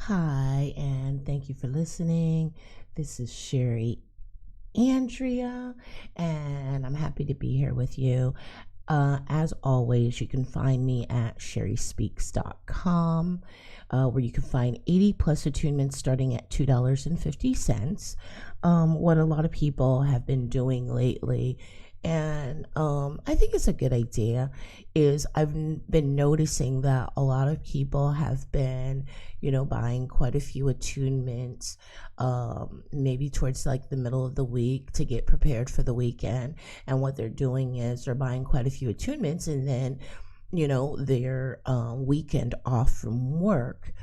Hi, and thank you for listening. This is Sherry Andrea, and I'm happy to be here with you. As always, you can find me at sherryspeaks.com, where you can find 80 plus attunements starting at $2.50. What a lot of people have been doing lately, and I think it's a good idea, is been noticing that a lot of people have been, buying quite a few attunements, maybe towards like the middle of the week to get prepared for the weekend. And what they're doing is they're buying quite a few attunements, and then, their weekend off from work,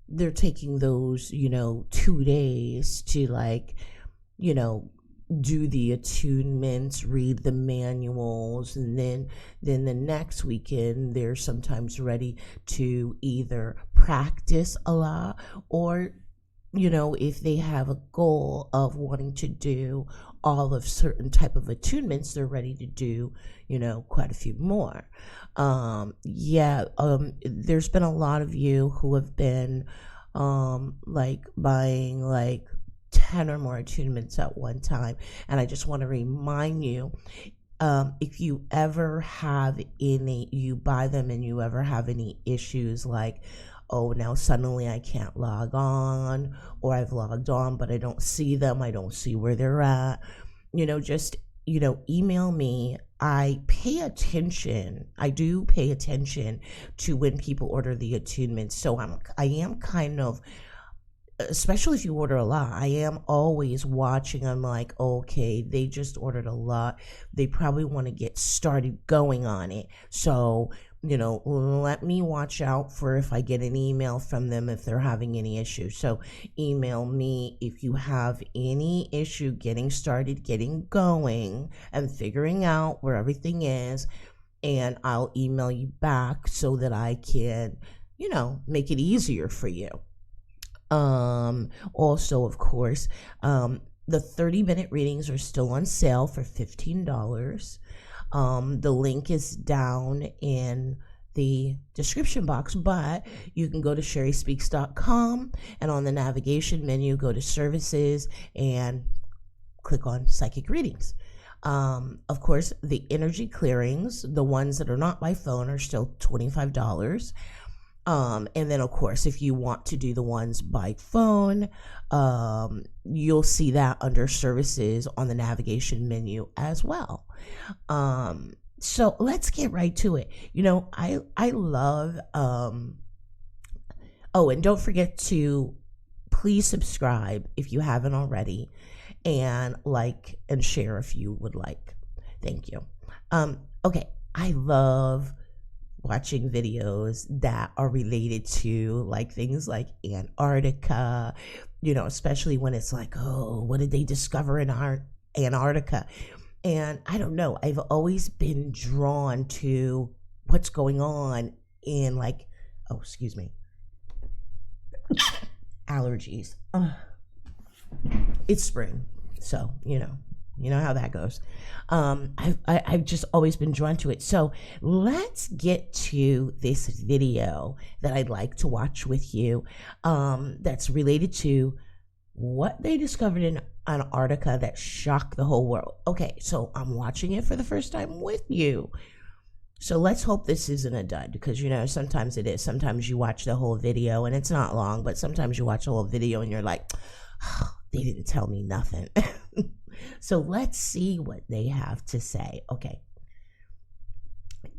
they're taking those, 2 days to like, you know, do the attunements, read the manuals, and then the next weekend they're sometimes ready to either practice a lot, or if they have a goal of wanting to do all of certain type of attunements, they're ready to do quite a few more. There's been a lot of you who have been like buying like 10 or more attunements at one time, and I just want to remind you, if you ever have you buy them and you ever have any issues like, oh, now suddenly I can't log on, or I've logged on but I don't see them, I don't see where they're at, just email me. I do pay attention to when people order the attunements, so I am kind of, especially if you order a lot, I am always watching. I'm like, okay, they just ordered a lot, they probably want to get started going on it, so let me watch out for if I get an email from them if they're having any issues. So email me if you have any issue getting started, getting going, and figuring out where everything is, and I'll email you back so that I can make it easier for you. Also, of course, the 30-minute readings are still on sale for $15. The link is down in the description box, but you can go to sherryspeaks.com, and on the navigation menu, go to services and click on psychic readings. Of course, the energy clearings, the ones that are not by phone, are still $25. And then, of course, if you want to do the ones by phone, you'll see that under services on the navigation menu as well. So let's get right to it. I love, oh, and don't forget to please subscribe if you haven't already, and like and share if you would like. Thank you. Okay, I love watching videos that are related to like things like Antarctica, especially when it's like, oh, what did they discover in our Antarctica? And I don't know, I've always been drawn to what's going on in like, oh, excuse me, allergies. It's spring, so you know how that goes. I've just always been drawn to it. So let's get to this video that I'd like to watch with you, that's related to what they discovered in Antarctica that shocked the whole world. Okay, so I'm watching it for the first time with you. So let's hope this isn't a dud, because sometimes it is. Sometimes you watch the whole video and it's not long, but sometimes you watch the whole video and you're like, oh, they didn't tell me nothing. So let's see what they have to say. Okay,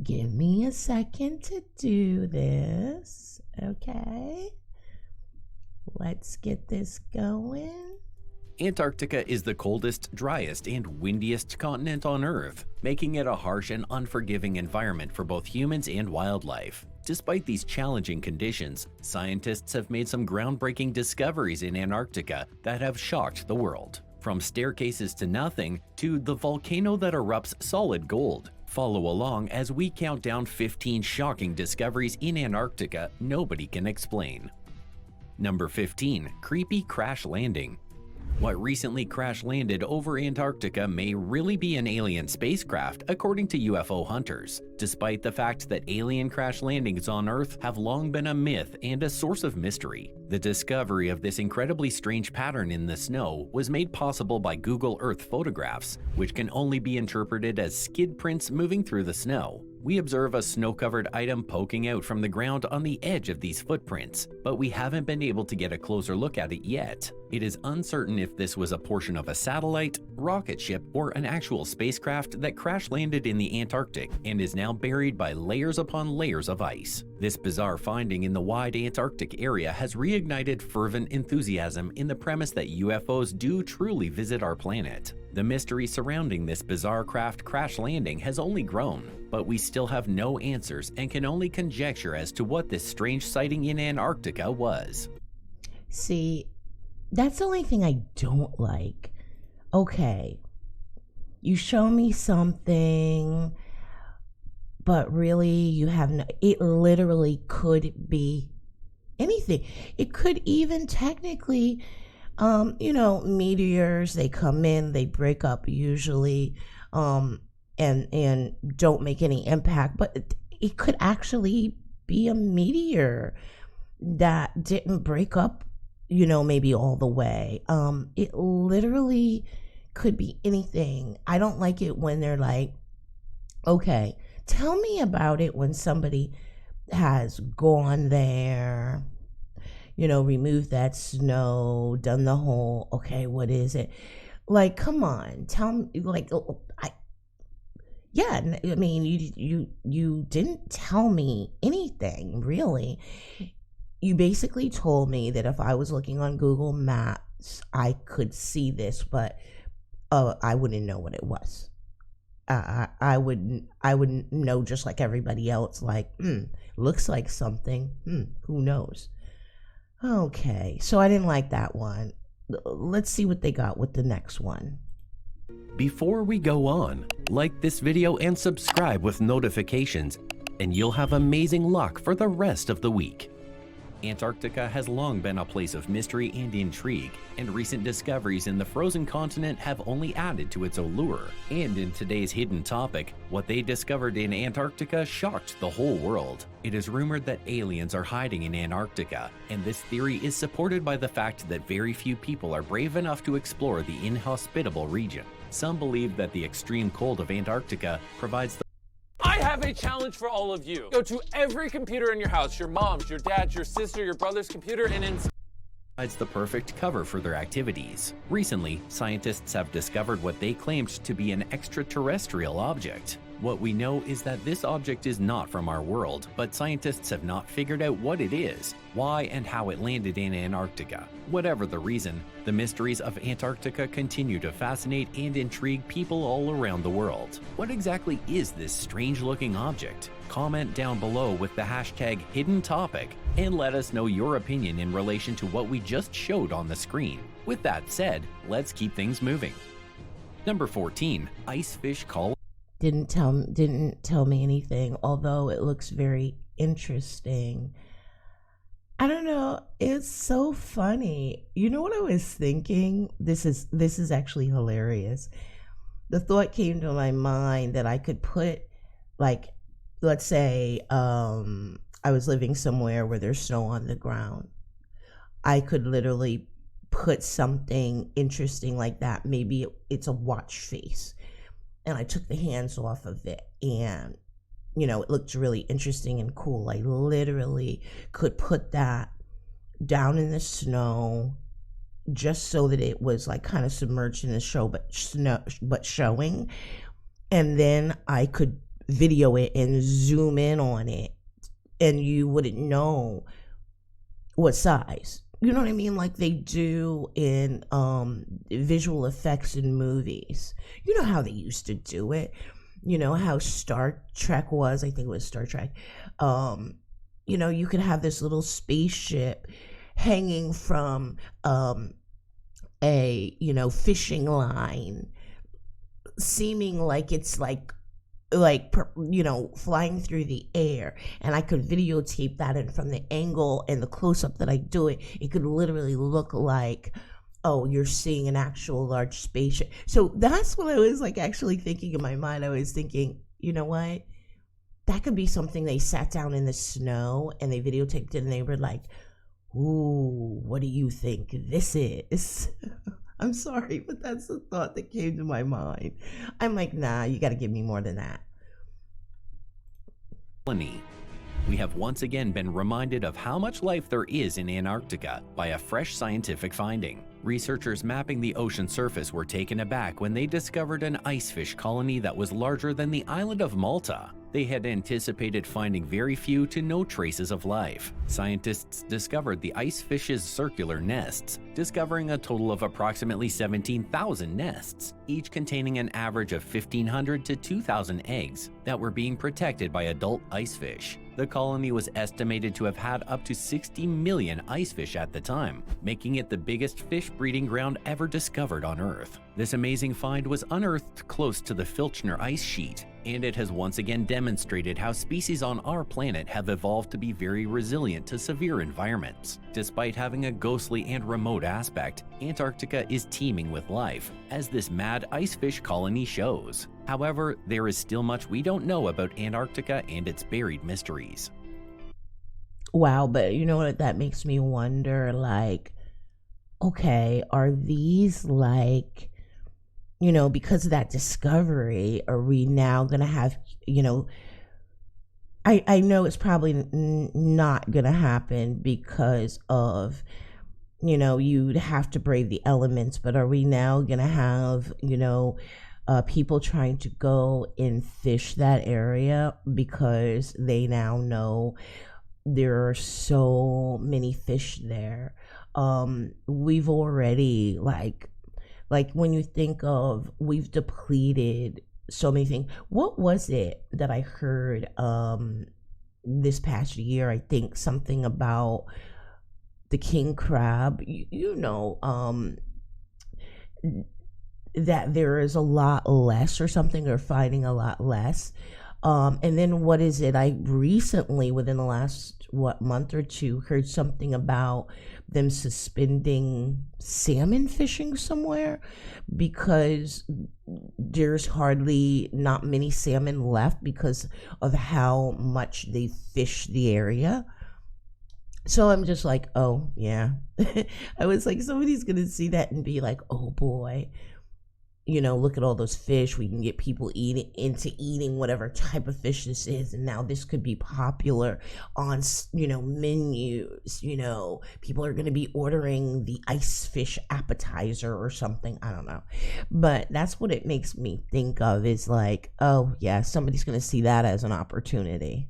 give me a second to do this. Okay, let's get this going. Antarctica is the coldest, driest, and windiest continent on Earth, making it a harsh and unforgiving environment for both humans and wildlife. Despite these challenging conditions, scientists have made some groundbreaking discoveries in Antarctica that have shocked the world. From staircases to nothing to the volcano that erupts solid gold. Follow along as we count down 15 shocking discoveries in Antarctica nobody can explain. Number 15. Creepy crash landing. What recently crash landed over Antarctica may really be an alien spacecraft, according to UFO hunters, despite the fact that alien crash landings on Earth have long been a myth and a source of mystery. The discovery of this incredibly strange pattern in the snow was made possible by Google Earth photographs, which can only be interpreted as skid prints moving through the snow. We observe a snow-covered item poking out from the ground on the edge of these footprints, but we haven't been able to get a closer look at it yet. It is uncertain if this was a portion of a satellite, rocket ship, or an actual spacecraft that crash-landed in the Antarctic and is now buried by layers upon layers of ice. This bizarre finding in the wide Antarctic area has reignited fervent enthusiasm in the premise that UFOs do truly visit our planet. The mystery surrounding this bizarre craft crash landing has only grown, but we still have no answers and can only conjecture as to what this strange sighting in Antarctica was. See, that's the only thing I don't like. Okay, you show me something, but really you have no, it literally could be anything. It could even technically, meteors, they come in, they break up usually, and don't make any impact, but it could actually be a meteor that didn't break up, maybe all the way. It literally could be anything. I don't like it when they're like, okay, tell me about it when somebody has gone there, removed that snow, done the whole, okay, what is it? Like, come on, tell me, like, I mean, you didn't tell me anything, really. You basically told me that if I was looking on Google Maps, I could see this, but I wouldn't know what it was. I wouldn't know, just like everybody else, like, looks like something, who knows? Okay, so I didn't like that one. Let's see what they got with the next one. Before we go on, like this video and subscribe with notifications, and you'll have amazing luck for the rest of the week. Antarctica has long been a place of mystery and intrigue, and recent discoveries in the frozen continent have only added to its allure. And in today's hidden topic, what they discovered in Antarctica shocked the whole world. It is rumored that aliens are hiding in Antarctica, and this theory is supported by the fact that very few people are brave enough to explore the inhospitable region. Some believe that the extreme cold of Antarctica provides the I have a challenge for all of you. Go to every computer in your house, your mom's, your dad's, your sister, your brother's computer, and provides the perfect cover for their activities. Recently, scientists have discovered what they claimed to be an extraterrestrial object. What we know is that this object is not from our world, but scientists have not figured out what it is, why and how it landed in Antarctica. Whatever the reason, the mysteries of Antarctica continue to fascinate and intrigue people all around the world. What exactly is this strange-looking object? Comment down below with the hashtag hidden topic and let us know your opinion in relation to what we just showed on the screen. With that said, let's keep things moving. Number 14, ice fish call. Didn't tell me anything, although it looks very interesting. I don't know, it's so funny. You know what I was thinking? This is actually hilarious. The thought came to my mind that I could put, like, let's say I was living somewhere where there's snow on the ground. I could literally put something interesting like that. Maybe it's a watch face. And I took the hands off of it, and, it looked really interesting and cool. I literally could put that down in the snow just so that it was like kind of submerged in the show, but showing. And then I could video it and zoom in on it, and you wouldn't know what size. You know what I mean? Like they do in visual effects in movies. You know how they used to do it. You know how Star Trek was. I think it was Star Trek. You could have this little spaceship hanging from a fishing line, seeming like it's like flying through the air, and I could videotape that, and from the angle and the close-up that I do it, it could literally look like oh, you're seeing an actual large spaceship. So that's what I was like actually thinking in my mind. I was thinking, you know what? That could be something they sat down in the snow and they videotaped it and they were like, ooh, what do you think this is? I'm sorry, but that's the thought that came to my mind. I'm like, nah, you got to give me more than that. We have once again been reminded of how much life there is in Antarctica by a fresh scientific finding. Researchers mapping the ocean surface were taken aback when they discovered an icefish colony that was larger than the island of Malta. They had anticipated finding very few to no traces of life. Scientists discovered the icefish's circular nests, discovering a total of approximately 17,000 nests, each containing an average of 1,500 to 2,000 eggs that were being protected by adult icefish. The colony was estimated to have had up to 60 million icefish at the time, making it the biggest fish breeding ground ever discovered on Earth. This amazing find was unearthed close to the Filchner ice sheet, and it has once again demonstrated how species on our planet have evolved to be very resilient to severe environments. Despite having a ghostly and remote aspect, Antarctica is teeming with life, as this mad icefish colony shows. However, there is still much we don't know about Antarctica and its buried mysteries. Wow, but you know what? That makes me wonder, like, okay, are these like, you know, because of that discovery, are we now going to have, you know, I know it's probably not going to happen because of, you know, you'd have to brave the elements, but are we now going to have, you know, people trying to go and fish that area because they now know there are so many fish there? We've already like when you think of, we've depleted so many things. What was it that I heard this past year? I think something about the king crab, you know, that there is a lot less or something, or finding a lot less. And then what is it? I recently, within the last month or two, heard something about them suspending salmon fishing somewhere because there's hardly not many salmon left because of how much they fish the area. So I'm just like, oh yeah. I was like, somebody's gonna see that and be like, oh boy, you know, look at all those fish. We can get people into eating whatever type of fish this is. And now this could be popular on, you know, menus. You know, people are going to be ordering the ice fish appetizer or something. I don't know. But that's what it makes me think of, is like, oh, yeah, somebody's going to see that as an opportunity.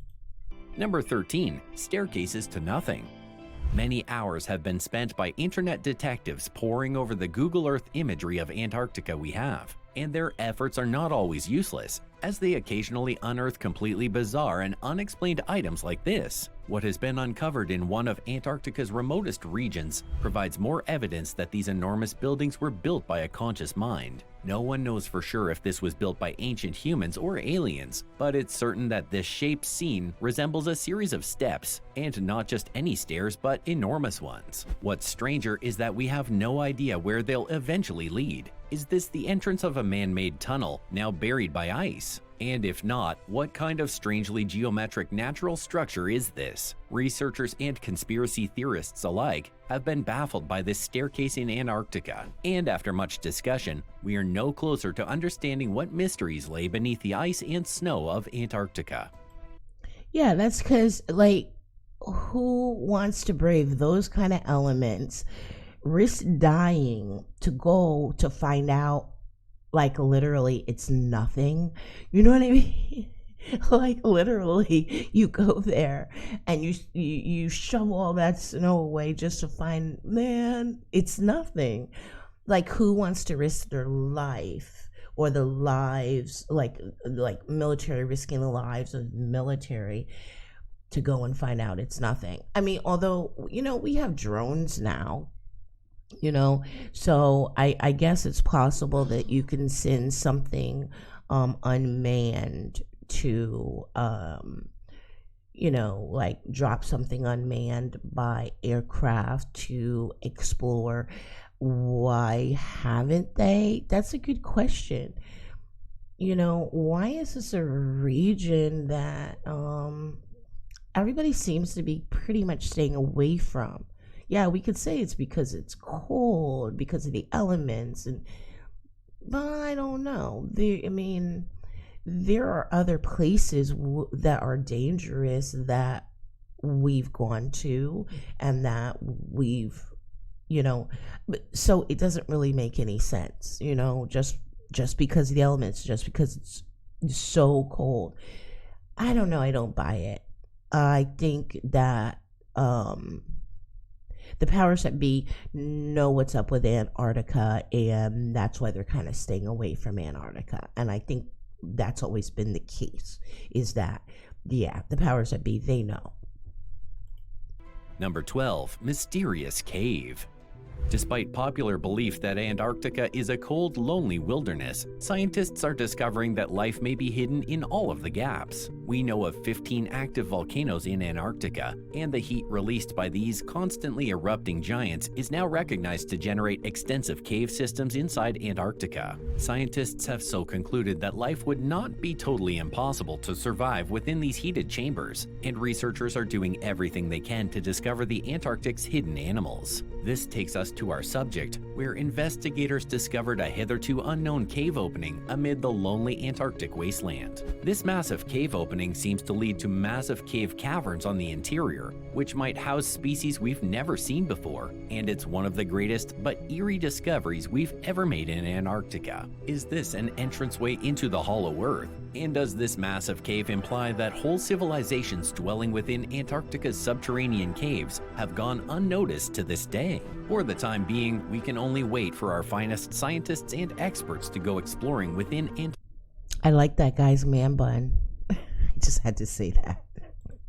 Number 13, staircases to nothing. Many hours have been spent by internet detectives poring over the Google Earth imagery of Antarctica we have, and their efforts are not always useless, as they occasionally unearth completely bizarre and unexplained items like this. What has been uncovered in one of Antarctica's remotest regions provides more evidence that these enormous buildings were built by a conscious mind. No one knows for sure if this was built by ancient humans or aliens, but it's certain that this shape seen resembles a series of steps, and not just any stairs but enormous ones. What's stranger is that we have no idea where they'll eventually lead. Is this the entrance of a man-made tunnel, now buried by ice? And if not, what kind of strangely geometric natural structure is this? Researchers and conspiracy theorists alike have been baffled by this staircase in Antarctica, and after much discussion, we are no closer to understanding what mysteries lay beneath the ice and snow of Antarctica. Yeah, that's because, like, who wants to brave those kind of elements, risk dying to go to find out, like, literally it's nothing? You know what I mean? Like, literally you go there and you shove all that snow away just to find, man, it's nothing. Like, who wants to risk their life or the lives, like military, risking the lives of military to go and find out it's nothing? I mean, although, you know, we have drones now, you know, so I guess it's possible that you can send something unmanned to you know, like drop something unmanned by aircraft to explore Why haven't they? That's a good question. Why is this a region that everybody seems to be pretty much staying away from? Yeah, we could say it's because it's cold, because of the elements, but I don't know. There are other places that are dangerous that we've gone to and that we've, so it doesn't really make any sense, just because of the elements, just because it's so cold. I don't know. I don't buy it. I think that the powers that be know what's up with Antarctica, and that's why they're kind of staying away from Antarctica. And I think that's always been the case, is that, yeah, the powers that be, they know. Number 12. Mysterious Cave. Despite popular belief that Antarctica is a cold, lonely wilderness, scientists are discovering that life may be hidden in all of the gaps. We know of 15 active volcanoes in Antarctica, and the heat released by these constantly erupting giants is now recognized to generate extensive cave systems inside Antarctica. Scientists have so concluded that life would not be totally impossible to survive within these heated chambers, and researchers are doing everything they can to discover the Antarctic's hidden animals. This takes us to our subject, where investigators discovered a hitherto unknown cave opening amid the lonely Antarctic wasteland. This massive cave opening seems to lead to massive cave caverns on the interior, which might house species we've never seen before, and it's one of the greatest but eerie discoveries we've ever made in Antarctica. Is this an entranceway into the Hollow Earth? And does this massive cave imply that whole civilizations dwelling within Antarctica's subterranean caves have gone unnoticed to this day? For the time being, we can only wait for our finest scientists and experts to go exploring within I like that guy's man bun. I just had to say that.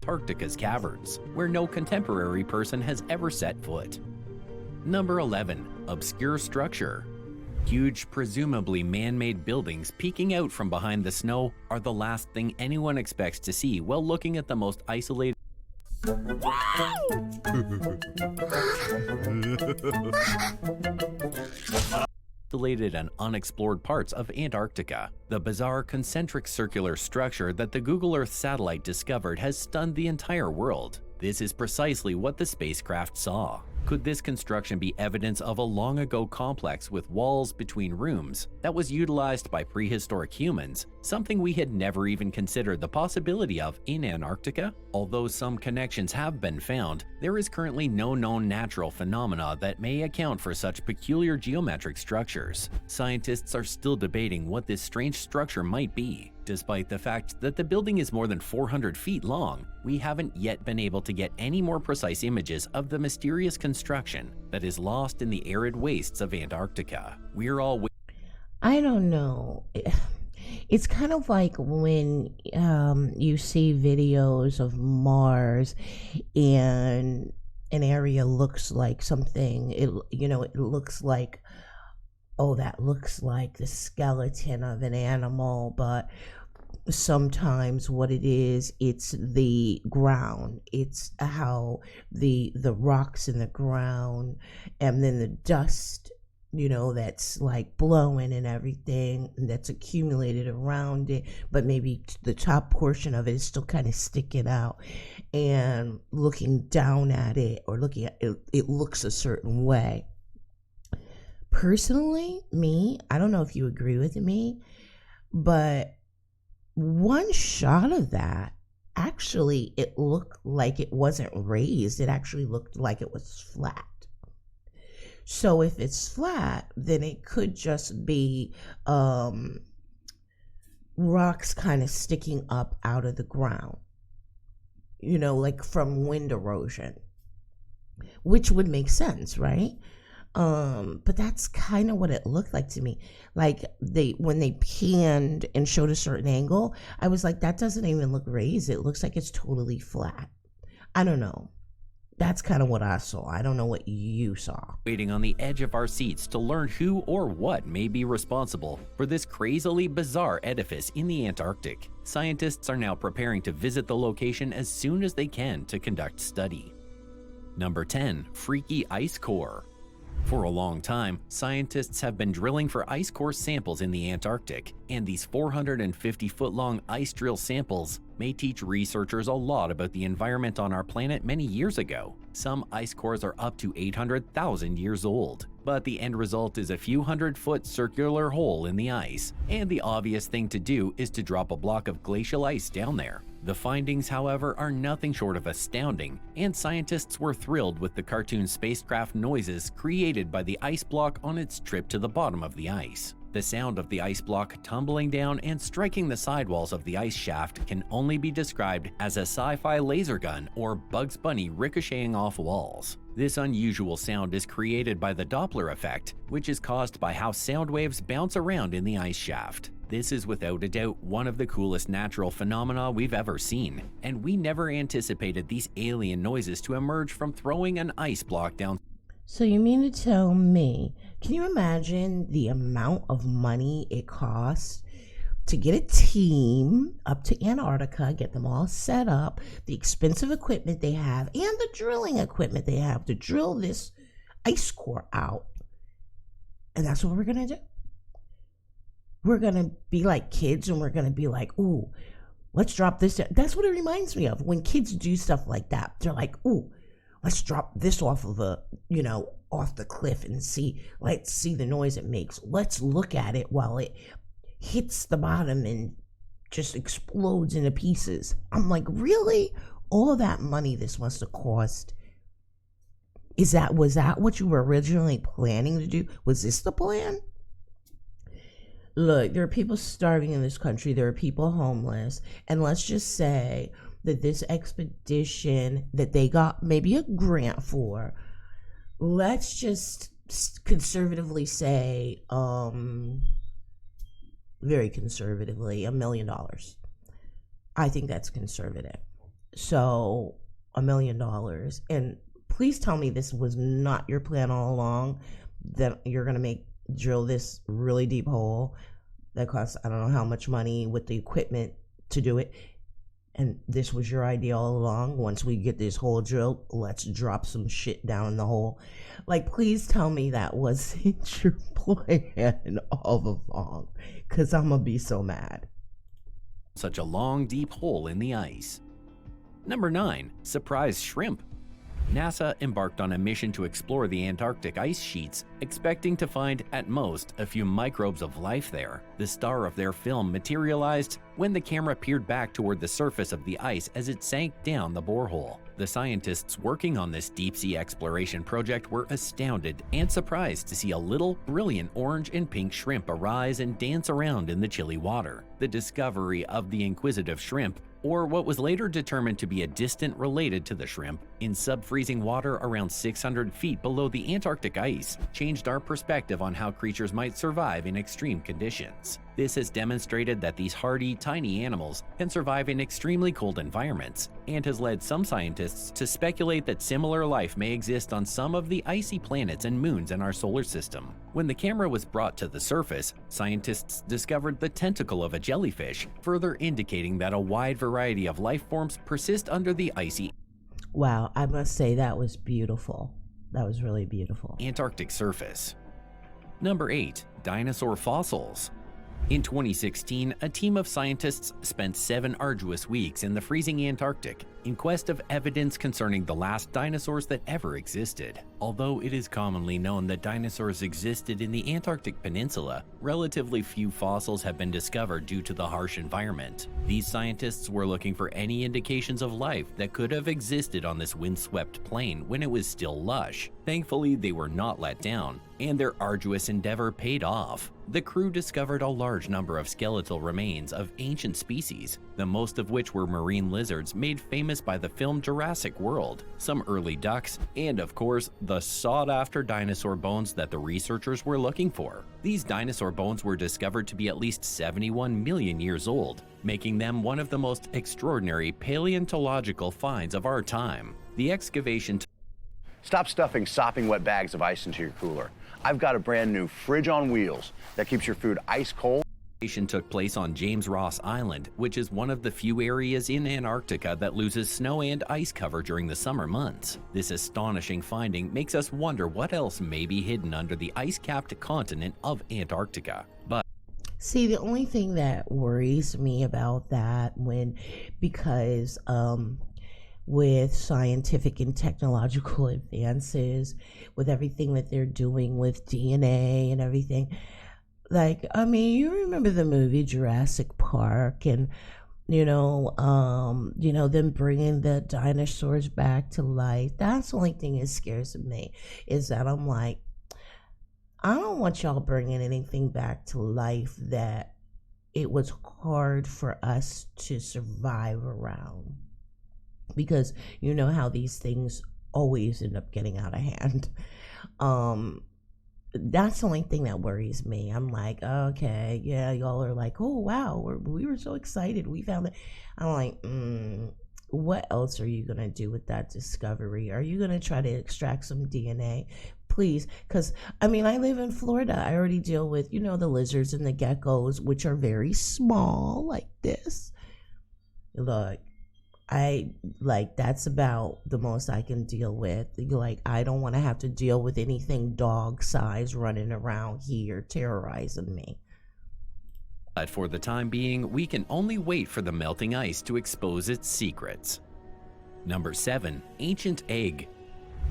Antarctica's caverns, where no contemporary person has ever set foot. Number 11. Obscure Structure. Huge, presumably man-made buildings peeking out from behind the snow are the last thing anyone expects to see while looking at the most isolated and unexplored parts of Antarctica. The bizarre concentric circular structure that the Google Earth satellite discovered has stunned the entire world. This is precisely what the spacecraft saw. Could this construction be evidence of a long ago complex with walls between rooms that was utilized by prehistoric humans, something we had never even considered the possibility of in Antarctica? Although some connections have been found, there is currently no known natural phenomena that may account for such peculiar geometric structures. Scientists are still debating what this strange structure might be. Despite the fact that the building is more than 400 feet long, we haven't yet been able to get any more precise images of the mysterious construction that is lost in the arid wastes of Antarctica. We're all I don't know. It's kind of like when you see videos of Mars and an area looks like something. It looks like, oh, that looks like the skeleton of an animal, but sometimes what it is, it's the ground. It's how the rocks in the ground, and then the dust, that's like blowing and everything that's accumulated around it, but maybe the top portion of it is still kind of sticking out, and looking down at it or looking at it, it looks a certain way. Personally, I don't know if you agree with me, but one shot of that, actually, it looked like it wasn't raised. It actually looked like it was flat. So if it's flat, then it could just be rocks kind of sticking up out of the ground, like from wind erosion, which would make sense, right? But that's kind of what it looked like to me. Like when they panned and showed a certain angle, I was like, that doesn't even look raised. It looks like it's totally flat. I don't know. That's kind of what I saw. I don't know what you saw. Waiting on the edge of our seats to learn who or what may be responsible for this crazily bizarre edifice in the Antarctic. Scientists are now preparing to visit the location as soon as they can to conduct study. Number 10. Freaky Ice Core. For a long time, scientists have been drilling for ice core samples in the Antarctic, and these 450-foot-long ice drill samples may teach researchers a lot about the environment on our planet many years ago. Some ice cores are up to 800,000 years old, but the end result is a few hundred-foot circular hole in the ice, and the obvious thing to do is to drop a block of glacial ice down there. The findings, however, are nothing short of astounding, and scientists were thrilled with the cartoon spacecraft noises created by the ice block on its trip to the bottom of the ice. The sound of the ice block tumbling down and striking the sidewalls of the ice shaft can only be described as a sci-fi laser gun or Bugs Bunny ricocheting off walls. This unusual sound is created by the Doppler effect, which is caused by how sound waves bounce around in the ice shaft. This is without a doubt one of the coolest natural phenomena we've ever seen, and we never anticipated these alien noises to emerge from throwing an ice block down. So you mean to tell me, can you imagine the amount of money it costs to get a team up to Antarctica, get them all set up, the expensive equipment they have, and the drilling equipment they have to drill this ice core out? And that's what we're going to do. We're going to be like kids, and we're going to be like, ooh, let's drop this down. That's what it reminds me of when kids do stuff like that. They're like, ooh, let's drop this off of off the cliff and let's see the noise it makes. Let's look at it while it hits the bottom and just explodes into pieces. I'm like, really? All of that money this must have cost. Was that what you were originally planning to do? Was this the plan? Look, there are people starving in this country. There are people homeless. And let's just say that this expedition that they got maybe a grant for, let's just conservatively say, very conservatively, $1 million. I think that's conservative. So $1 million. And please tell me this was not your plan all along, that you're going to drill this really deep hole that costs I don't know how much money with the equipment to do it, and this was your idea all along. Once we get this hole drilled, let's drop some shit down in the hole. Like, please tell me that wasn't your plan all along, because I'm gonna be so mad. Such a long, deep hole in the ice. Number 9. Surprise shrimp. NASA embarked on a mission to explore the Antarctic ice sheets, expecting to find, at most, a few microbes of life there. The star of their film materialized when the camera peered back toward the surface of the ice as it sank down the borehole. The scientists working on this deep-sea exploration project were astounded and surprised to see a little, brilliant orange and pink shrimp arise and dance around in the chilly water. The discovery of the inquisitive shrimp, or what was later determined to be a distant related to the shrimp, in sub-freezing water around 600 feet below the Antarctic ice, changed our perspective on how creatures might survive in extreme conditions. This has demonstrated that these hardy, tiny animals can survive in extremely cold environments, and has led some scientists to speculate that similar life may exist on some of the icy planets and moons in our solar system. When the camera was brought to the surface, scientists discovered the tentacle of a jellyfish, further indicating that a wide variety of life forms persist under the icy. Wow, I must say that was beautiful. That was really beautiful. Antarctic surface. Number 8. Dinosaur fossils. In 2016, a team of scientists spent 7 arduous weeks in the freezing Antarctic in quest of evidence concerning the last dinosaurs that ever existed. Although it is commonly known that dinosaurs existed in the Antarctic Peninsula, relatively few fossils have been discovered due to the harsh environment. These scientists were looking for any indications of life that could have existed on this windswept plain when it was still lush. Thankfully, they were not let down, and their arduous endeavor paid off. The crew discovered a large number of skeletal remains of ancient species, the most of which were marine lizards made famous by the film Jurassic World, some early ducks, and of course, the sought-after dinosaur bones that the researchers were looking for. These dinosaur bones were discovered to be at least 71 million years old, making them one of the most extraordinary paleontological finds of our time. The excavation. Stop stuffing sopping wet bags of ice into your cooler. I've got a brand new fridge on wheels that keeps your food ice cold. Took place on James Ross Island, which is one of the few areas in Antarctica that loses snow and ice cover during the summer months. This astonishing finding makes us wonder what else may be hidden under the ice-capped continent of Antarctica. But see, the only thing that worries me about that because with scientific and technological advances, with everything that they're doing with DNA and everything, like, I mean, you remember the movie Jurassic Park and, them bringing the dinosaurs back to life. That's the only thing that scares me, is that I'm like, I don't want y'all bringing anything back to life that it was hard for us to survive around. Because you know how these things always end up getting out of hand. That's the only thing that worries me. I'm like, okay, yeah, y'all are like, oh wow, we were so excited, we found it. I'm like, what else are you gonna do with that discovery? Are you gonna try to extract some DNA? Please, because I mean, I live in Florida. I already deal with, the lizards and the geckos, which are very small, like this. Look, that's about the most I can deal with. Like, I don't want to have to deal with anything dog size running around here terrorizing me. But for the time being, we can only wait for the melting ice to expose its secrets. Number 7. Ancient egg.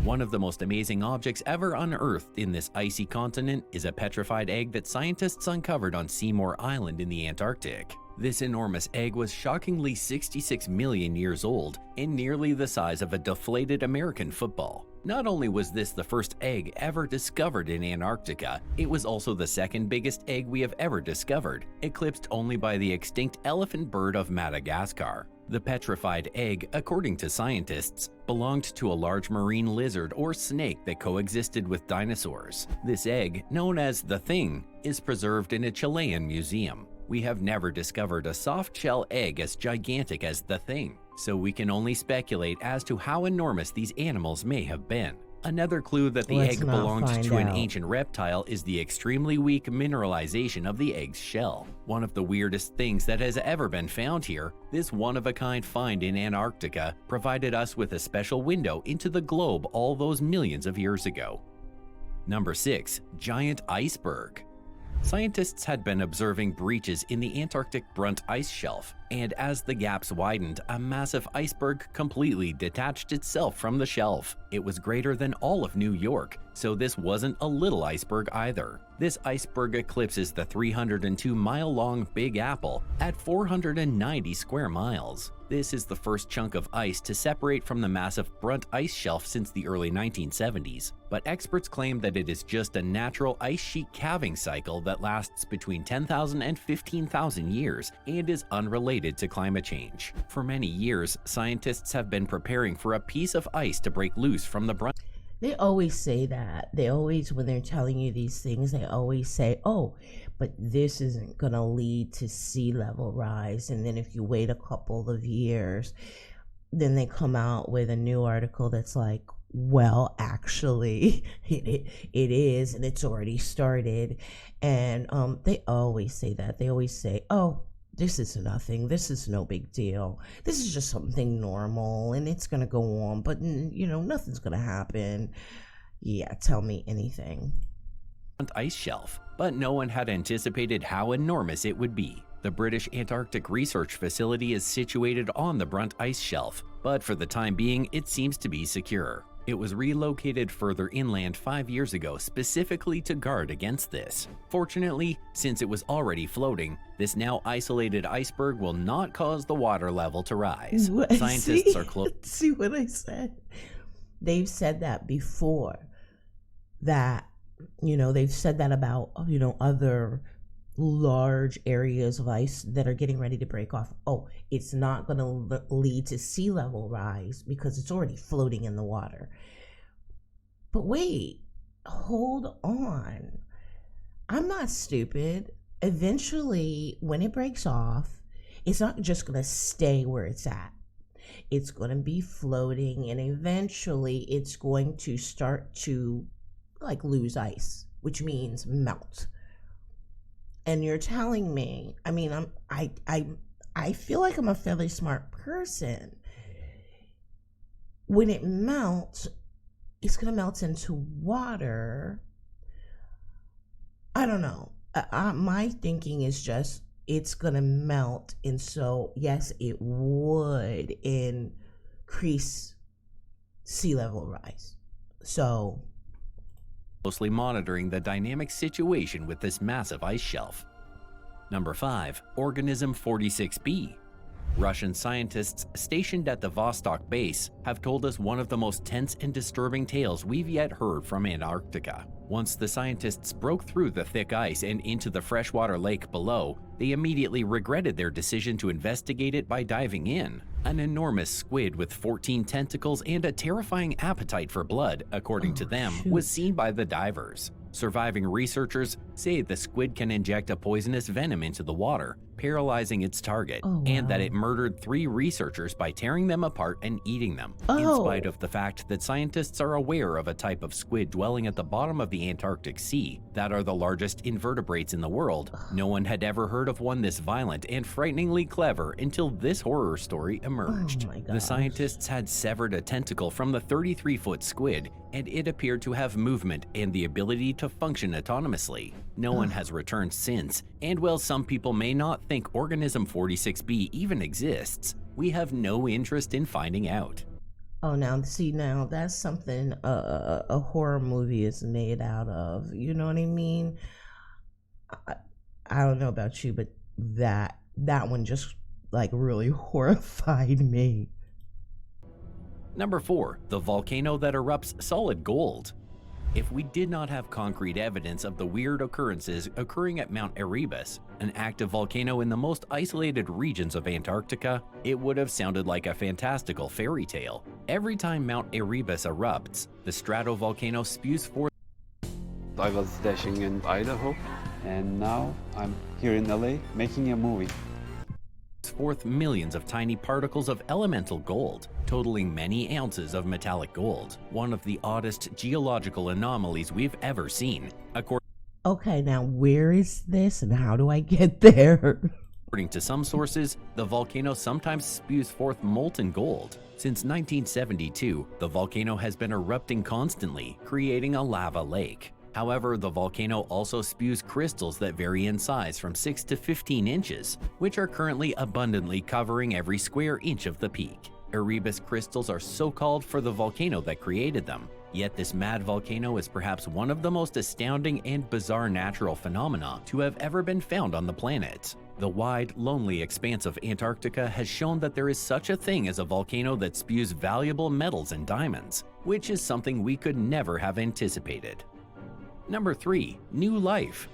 One of the most amazing objects ever unearthed in this icy continent is a petrified egg that scientists uncovered on Seymour Island in the Antarctic. This enormous egg was shockingly 66 million years old and nearly the size of a deflated American football. Not only was this the first egg ever discovered in Antarctica, it was also the second biggest egg we have ever discovered, eclipsed only by the extinct elephant bird of Madagascar. The petrified egg, according to scientists, belonged to a large marine lizard or snake that coexisted with dinosaurs. This egg, known as the Thing, is preserved in a Chilean museum. We have never discovered a soft-shell egg as gigantic as the Thing, so we can only speculate as to how enormous these animals may have been. Another clue that the egg belonged to an ancient reptile is the extremely weak mineralization of the egg's shell. One of the weirdest things that has ever been found here, this one-of-a-kind find in Antarctica provided us with a special window into the globe all those millions of years ago. Number 6. Giant iceberg. Scientists had been observing breaches in the Antarctic Brunt ice shelf, and as the gaps widened, a massive iceberg completely detached itself from the shelf. It was greater than all of New York, so this wasn't a little iceberg either. This iceberg eclipses the 302-mile-long Big Apple at 490 square miles. This is the first chunk of ice to separate from the massive Brunt ice shelf since the early 1970s, but experts claim that it is just a natural ice sheet calving cycle that lasts between 10,000 and 15,000 years and is unrelated to climate change. For many years, scientists have been preparing for a piece of ice to break loose from the Brunt. They always say that. They always, when they're telling you these things, they always say, oh, but this isn't going to lead to sea level rise. And then if you wait a couple of years, then they come out with a new article that's like, well, actually, it is, and it's already started. And they always say that. They always say, oh, this is nothing. This is no big deal. This is just something normal, and it's going to go on, but, nothing's going to happen. Yeah, tell me anything. Ice shelf, but no one had anticipated how enormous it would be. The British Antarctic Research Facility is situated on the Brunt ice shelf, but for the time being, it seems to be secure. It was relocated further inland 5 years ago specifically to guard against this. Fortunately, since it was already floating, this now isolated iceberg will not cause the water level to rise. Scientists are close. See what I said? They've said that before. That, they've said that about, other large areas of ice that are getting ready to break off. Oh, it's not going to lead to sea level rise because it's already floating in the water. But wait, hold on. I'm not stupid. Eventually, when it breaks off, it's not just going to stay where it's at. It's going to be floating, and eventually it's going to start to lose ice, which means melt. And you're telling me, I mean, I feel like I'm a fairly smart person. When it melts, it's going to melt into water. I don't know. My thinking is just it's going to melt. And so, yes, it would increase sea level rise. So, closely monitoring the dynamic situation with this massive ice shelf. Number 5. Organism 46b. Russian scientists stationed at the Vostok base have told us one of the most tense and disturbing tales we've yet heard from Antarctica. Once the scientists broke through the thick ice and into the freshwater lake below, they immediately regretted their decision to investigate it by diving in. An enormous squid with 14 tentacles and a terrifying appetite for blood, according to them, was seen by the divers. Surviving researchers say the squid can inject a poisonous venom into the water, paralyzing its target, and that it murdered 3 researchers by tearing them apart and eating them. In spite of the fact that scientists are aware of a type of squid dwelling at the bottom of the Antarctic Sea that are the largest invertebrates in the world, no one had ever heard of one this violent and frighteningly clever until this horror story emerged. The scientists had severed a tentacle from the 33-foot squid, and it appeared to have movement and the ability to function autonomously. No one has returned since, and while some people may not think organism 46b even exists, we have no interest in finding out. Oh, now that's something a horror movie is made out of. You know what I mean? I don't know about you, but that one just like really horrified me. Number 4. The volcano that erupts solid gold. If we did not have concrete evidence of the weird occurrences occurring at Mount Erebus, an active volcano in the most isolated regions of Antarctica, it would have sounded like a fantastical fairy tale. Every time Mount Erebus erupts, the stratovolcano spews forth. I was dashing in Idaho, and now I'm here in LA making a movie. Forth millions of tiny particles of elemental gold, totaling many ounces of metallic gold, one of the oddest geological anomalies we've ever seen. Okay, now where is this and how do I get there? According to some sources, the volcano sometimes spews forth molten gold. Since 1972, the volcano has been erupting constantly, creating a lava lake. However, the volcano also spews crystals that vary in size from 6 to 15 inches, which are currently abundantly covering every square inch of the peak. Erebus crystals are so called for the volcano that created them, yet this mad volcano is perhaps one of the most astounding and bizarre natural phenomena to have ever been found on the planet. The wide, lonely expanse of Antarctica has shown that there is such a thing as a volcano that spews valuable metals and diamonds, which is something we could never have anticipated. Number 3. New life.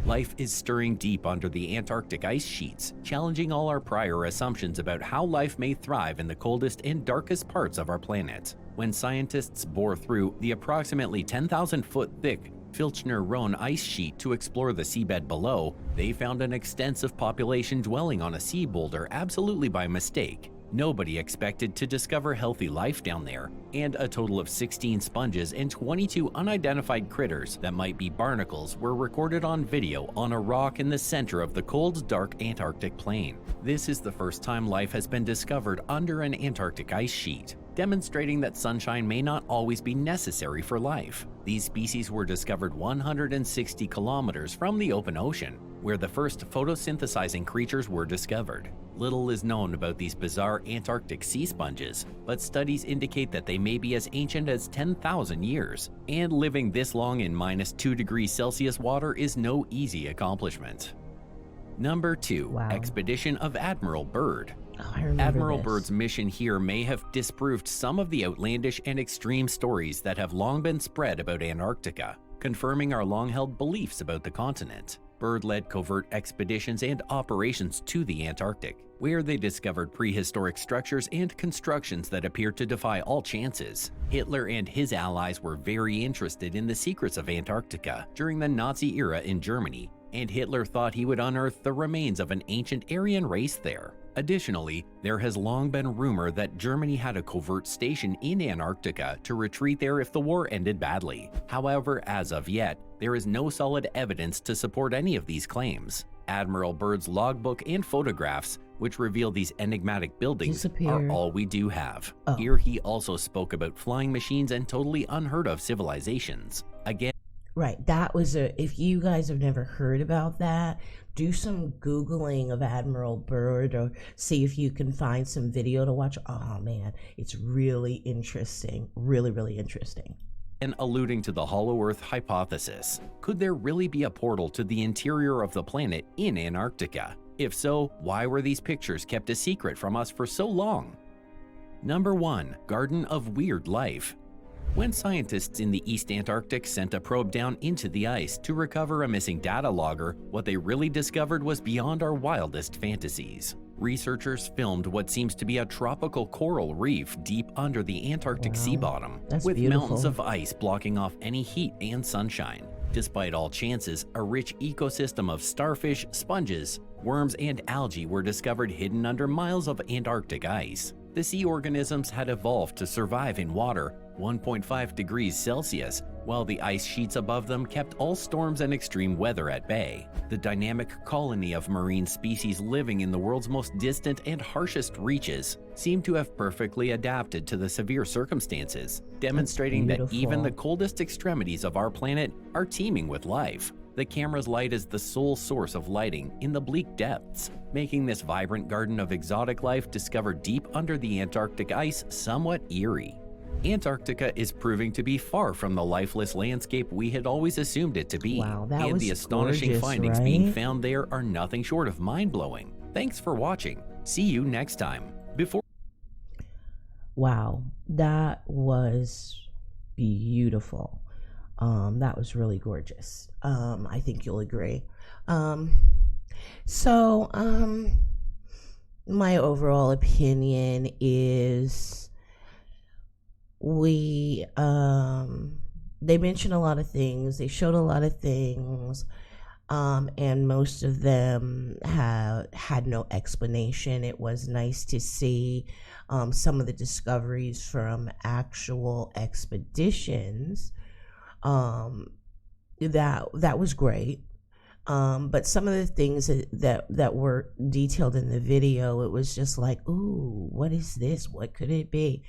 Life is stirring deep under the Antarctic ice sheets, challenging all our prior assumptions about how life may thrive in the coldest and darkest parts of our planet. When scientists bore through the approximately 10,000-foot thick Filchner-Ronne ice sheet to explore the seabed below, they found an extensive population dwelling on a sea boulder absolutely by mistake. Nobody expected to discover healthy life down there, and a total of 16 sponges and 22 unidentified critters that might be barnacles were recorded on video on a rock in the center of the cold, dark Antarctic plain. This is the first time life has been discovered under an Antarctic ice sheet, demonstrating that sunshine may not always be necessary for life. These species were discovered 160 kilometers from the open ocean, where the first photosynthesizing creatures were discovered. Little is known about these bizarre Antarctic sea sponges, but studies indicate that they may be as ancient as 10,000 years, and living this long in -2 degrees Celsius water is no easy accomplishment. Number 2. Wow. Expedition of Admiral Byrd. Oh, I remember Admiral this. Byrd's mission here may have disproved some of the outlandish and extreme stories that have long been spread about Antarctica, confirming our long-held beliefs about the continent. Byrd led covert expeditions and operations to the Antarctic, where they discovered prehistoric structures and constructions that appeared to defy all chances. Hitler and his allies were very interested in the secrets of Antarctica during the Nazi era in Germany, and Hitler thought he would unearth the remains of an ancient Aryan race there. Additionally, there has long been rumor that Germany had a covert station in Antarctica to retreat there if the war ended badly. However, as of yet, there is no solid evidence to support any of these claims. Admiral Byrd's logbook and photographs, which reveal these enigmatic buildings, are Disappeared. all we do have. Oh. Here he also spoke about flying machines and totally unheard of civilizations. Again, Right. That was if you guys have never heard about that, do some Googling of Admiral Byrd or see if you can find some video to watch. Oh man, it's really interesting. Really, really interesting. and alluding to the Hollow Earth hypothesis. Could there really be a portal to the interior of the planet in Antarctica? If so, why were these pictures kept a secret from us for so long? Number 1. Garden of Weird Life. When scientists in the East Antarctic sent a probe down into the ice to recover a missing data logger, what they really discovered was beyond our wildest fantasies. Researchers filmed what seems to be a tropical coral reef deep under the Antarctic sea bottom, That's with beautiful. mountains of ice blocking off any heat and sunshine. Despite all chances, a rich ecosystem of starfish, sponges, worms, and algae were discovered hidden under miles of Antarctic ice. The sea organisms had evolved to survive in water 1.5 degrees Celsius, while the ice sheets above them kept all storms and extreme weather at bay. The dynamic colony of marine species living in the world's most distant and harshest reaches seemed to have perfectly adapted to the severe circumstances, demonstrating that even the coldest extremities of our planet are teeming with life. The camera's light is the sole source of lighting in the bleak depths, making this vibrant garden of exotic life discovered deep under the Antarctic ice somewhat eerie. Antarctica is proving to be far from the lifeless landscape we had always assumed it to be, Wow, that and was the astonishing gorgeous, findings being right? found there are nothing short of mind-blowing. Thanks for watching. See you next time. Before Wow, that was beautiful. That was really gorgeous. I think you'll agree. So, my overall opinion is they mentioned a lot of things, they showed a lot of things, and most of them had no explanation. It was nice to see some of the discoveries from actual expeditions. That was great. But some of the things that were detailed in the video, it was just like, ooh, what is this? What could it be?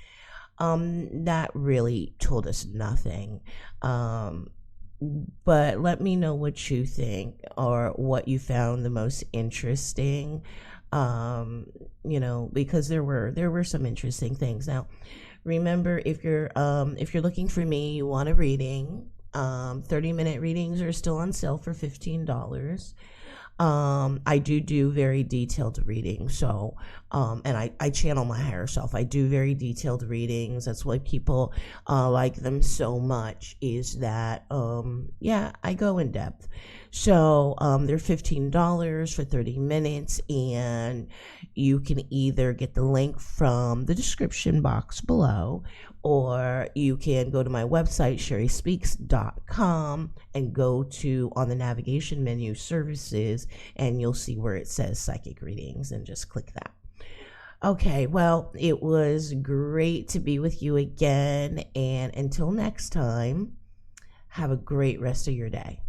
That really told us nothing. But let me know what you think or what you found the most interesting. Because there were some interesting things. Now, remember, if you're looking for me, you want a reading, 30-minute readings are still on sale for $15. I do very detailed readings, so and I channel my higher self. I do very detailed readings. That's why people like them so much, is that I go in depth. So they're $15 for 30 minutes, and you can either get the link from the description box below, or you can go to my website, sherryspeaks.com, and go to, on the navigation menu, services, and you'll see where it says psychic readings, and just click that. Okay, well, it was great to be with you again, and until next time, have a great rest of your day.